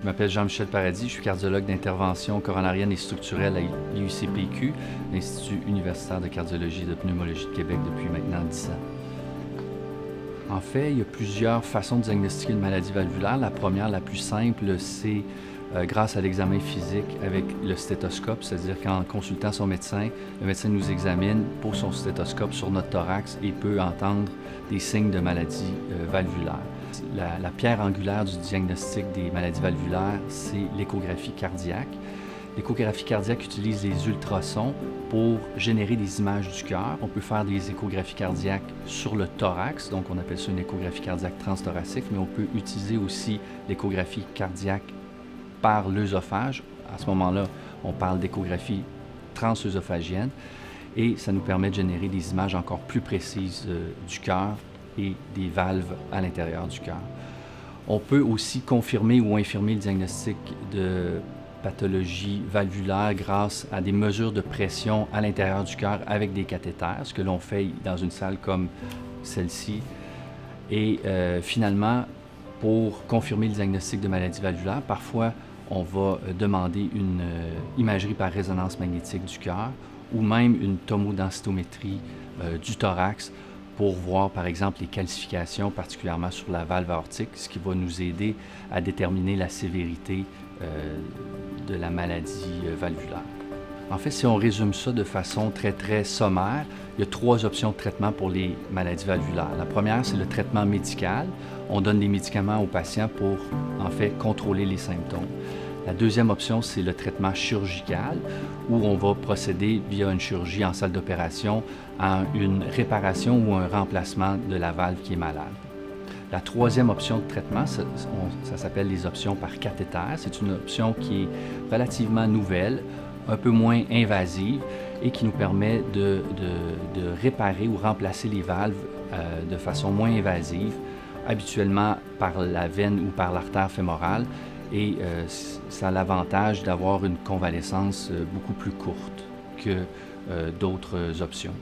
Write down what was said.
Je m'appelle Jean-Michel Paradis, je suis cardiologue d'intervention coronarienne et structurelle à l'IUCPQ, l'Institut universitaire de cardiologie et de pneumologie de Québec depuis maintenant 10 ans. En fait, il y a plusieurs façons de diagnostiquer une maladie valvulaire. La première, la plus simple, c'est grâce à l'examen physique avec le stéthoscope, c'est-à-dire qu'en consultant son médecin, le médecin nous examine, pose son stéthoscope sur notre thorax et peut entendre des signes de maladie valvulaire. La pierre angulaire du diagnostic des maladies valvulaires, c'est l'échographie cardiaque. L'échographie cardiaque utilise les ultrasons pour générer des images du cœur. On peut faire des échographies cardiaques sur le thorax, donc on appelle ça une échographie cardiaque transthoracique, mais on peut utiliser aussi l'échographie cardiaque par l'œsophage. À ce moment-là, on parle d'échographie transœsophagienne et ça nous permet de générer des images encore plus précises du cœur et des valves à l'intérieur du cœur. On peut aussi confirmer ou infirmer le diagnostic de pathologie valvulaire grâce à des mesures de pression à l'intérieur du cœur avec des cathéters, ce que l'on fait dans une salle comme celle-ci. Et finalement, pour confirmer le diagnostic de maladie valvulaire, parfois on va demander une imagerie par résonance magnétique du cœur ou même une tomodensitométrie du thorax pour voir par exemple les calcifications, particulièrement sur la valve aortique, ce qui va nous aider à déterminer la sévérité de la maladie valvulaire. En fait, si on résume ça de façon très sommaire, il y a 3 options de traitement pour les maladies valvulaires. La première, c'est le traitement médical. On donne des médicaments aux patients pour, en fait, contrôler les symptômes. La deuxième option, c'est le traitement chirurgical, où on va procéder via une chirurgie en salle d'opération à une réparation ou un remplacement de la valve qui est malade. La troisième option de traitement, ça s'appelle les options par cathéter. C'est une option qui est relativement nouvelle, un peu moins invasive et qui nous permet de réparer ou remplacer les valves de façon moins invasive, habituellement par la veine ou par l'artère fémorale. Et ça a l'avantage d'avoir une convalescence beaucoup plus courte que d'autres options.